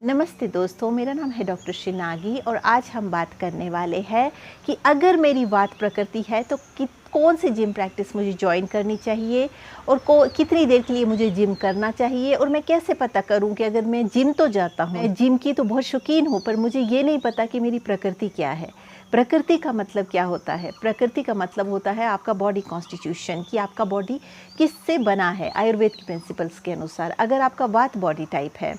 नमस्ते दोस्तों, मेरा नाम है डॉक्टर श्रीनागी और आज हम बात करने वाले हैं कि अगर मेरी वात प्रकृति है तो कौन सी जिम प्रैक्टिस मुझे ज्वाइन करनी चाहिए और कितनी देर के लिए मुझे जिम करना चाहिए और मैं कैसे पता करूं कि अगर मैं जिम तो जाता हूं, मैं जिम की तो बहुत शौकीन हूं, पर मुझे ये नहीं पता कि मेरी प्रकृति क्या है। प्रकृति का मतलब क्या होता है? प्रकृति का मतलब होता है आपका बॉडी कॉन्स्टिट्यूशन, कि आपका बॉडी किससे बना है आयुर्वेद के प्रिंसिपल्स के अनुसार। अगर आपका वात बॉडी टाइप है,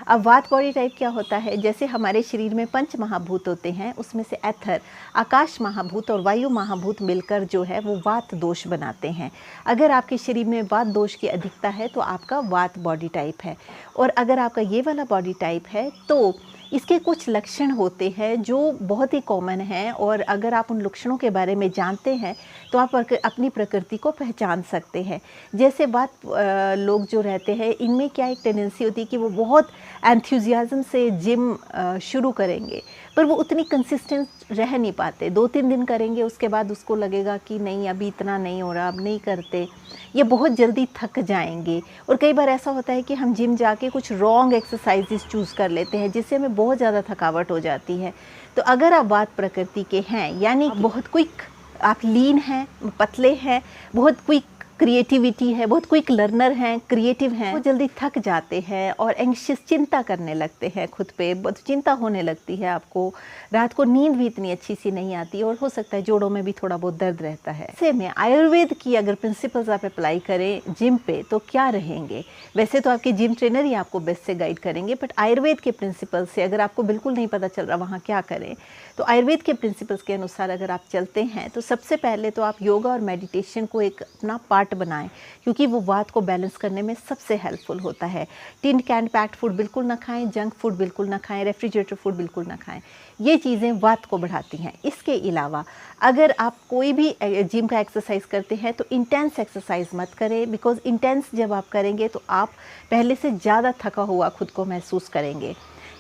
अब वात बॉडी टाइप क्या होता है? जैसे हमारे शरीर में पंच महाभूत होते हैं, उसमें से एथर, आकाश महाभूत और वायु महाभूत मिलकर जो है वो वात दोष बनाते हैं। अगर आपके शरीर में वात दोष की अधिकता है तो आपका वात बॉडी टाइप है। और अगर आपका ये वाला बॉडी टाइप है तो इसके कुछ लक्षण होते हैं जो बहुत ही कॉमन हैं, और अगर आप उन लक्षणों के बारे में जानते हैं तो आप अपनी प्रकृति को पहचान सकते हैं। जैसे बात लोग जो रहते हैं, इनमें क्या एक टेंडेंसी होती है कि वो बहुत एंथुजियाज्म से जिम शुरू करेंगे, पर वो उतनी कंसिस्टेंट रह नहीं पाते। 2-3 दिन करेंगे, उसके बाद उसको लगेगा कि नहीं, अभी इतना नहीं हो रहा, अब नहीं करते, ये बहुत जल्दी थक जाएंगे। और कई बार ऐसा होता है कि हम जिम जाके कुछ रॉन्ग एक्सरसाइजेस चूज़ कर लेते हैं, जिससे हमें बहुत ज़्यादा थकावट हो जाती है। तो अगर आप वात प्रकृति के हैं, यानी बहुत क्विक, आप लीन हैं, पतले हैं, बहुत क्विक क्रिएटिविटी है, बहुत क्विक लर्नर हैं, क्रिएटिव हैं, वो जल्दी थक जाते हैं और एंग्शियस, चिंता करने लगते हैं खुद पे, बहुत चिंता होने लगती है आपको, रात को नींद भी इतनी अच्छी सी नहीं आती और हो सकता है जोड़ों में भी थोड़ा बहुत दर्द रहता है। ऐसे में आयुर्वेद की अगर प्रिंसिपल्स आप अप्लाई करें जिम पे तो क्या रहेंगे? वैसे तो आपके जिम ट्रेनर ही आपको बेस्ट से गाइड करेंगे, बट आयुर्वेद के प्रिंसिपल्स से अगर आपको बिल्कुल नहीं पता चल रहा वहाँ क्या करें, तो आयुर्वेद के प्रिंसिपल्स के अनुसार अगर आप चलते हैं तो सबसे पहले तो आप योगा और मेडिटेशन को एक अपना पार्ट बनाएं, क्योंकि वो वात को बैलेंस करने में सबसे हेल्पफुल होता है। टिन कैन पैक्ड फूड बिल्कुल ना खाएं, जंक फूड बिल्कुल ना खाएं, रेफ्रिजरेटर फूड बिल्कुल ना खाएं। ये चीज़ें वात को बढ़ाती हैं। इसके अलावा अगर आप कोई भी जिम का एक्सरसाइज करते हैं तो इंटेंस एक्सरसाइज मत करें, बिकॉज इंटेंस जब आप करेंगे तो आप पहले से ज़्यादा थका हुआ खुद को महसूस करेंगे।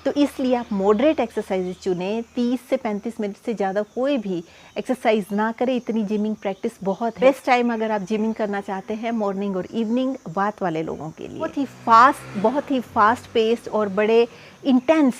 तो इसलिए आप मॉडरेट एक्सरसाइज चुनें। 30 से 35 मिनट से ज़्यादा कोई भी एक्सरसाइज ना करें, इतनी जिमिंग प्रैक्टिस बहुत है। बेस्ट टाइम अगर आप जिमिंग करना चाहते हैं मॉर्निंग और इवनिंग, वात वाले लोगों के लिए। बहुत ही फास्ट पेस्ड और बड़े इंटेंस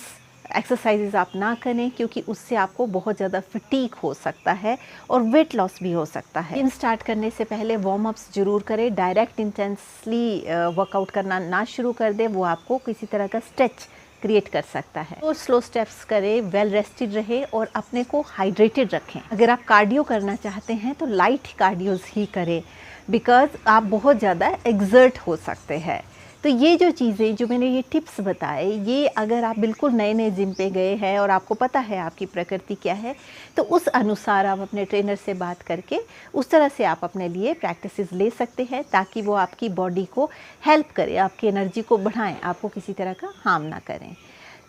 एक्सरसाइजेज आप ना करें, क्योंकि उससे आपको बहुत ज़्यादा फटीग हो सकता है और वेट लॉस भी हो सकता है। जिम स्टार्ट करने से पहले वार्म अप्स जरूर करें। डायरेक्ट इंटेंसली वर्कआउट करना ना शुरू कर दें, वो आपको किसी तरह का स्ट्रेच क्रिएट कर सकता है। तो स्लो स्टेप्स करें, वेल रेस्टेड रहे और अपने को हाइड्रेटेड रखें। अगर आप कार्डियो करना चाहते हैं तो लाइट कार्डियोज ही करें, बिकॉज आप बहुत ज़्यादा एक्सर्ट हो सकते हैं। तो ये जो चीज़ें जो मैंने ये टिप्स बताए, ये अगर आप बिल्कुल नए नए जिम पे गए हैं और आपको पता है आपकी प्रकृति क्या है, तो उस अनुसार आप अपने ट्रेनर से बात करके उस तरह से आप अपने लिए प्रैक्टिसेस ले सकते हैं, ताकि वो आपकी बॉडी को हेल्प करे, आपकी एनर्जी को बढ़ाएं, आपको किसी तरह का हार्म ना करें।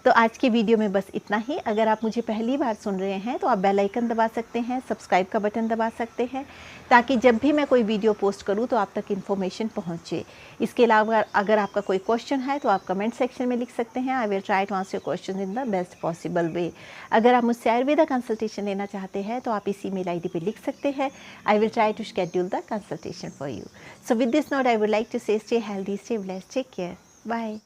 तो आज की वीडियो में बस इतना ही। अगर आप मुझे पहली बार सुन रहे हैं तो आप बेल आइकन दबा सकते हैं, सब्सक्राइब का बटन दबा सकते हैं, ताकि जब भी मैं कोई वीडियो पोस्ट करूं तो आप तक इन्फॉर्मेशन पहुंचे। इसके अलावा अगर आपका कोई क्वेश्चन है तो आप कमेंट सेक्शन में लिख सकते हैं। I will try to answer your question in the best possible way. अगर आप मुझसे आयुर्वेदा कंसल्टेशन लेना चाहते हैं तो आप इस ईमेल आईडी पे लिख सकते हैं। I will try to schedule the consultation for you. So with this note I would like to say stay healthy, stay blessed, take care, bye.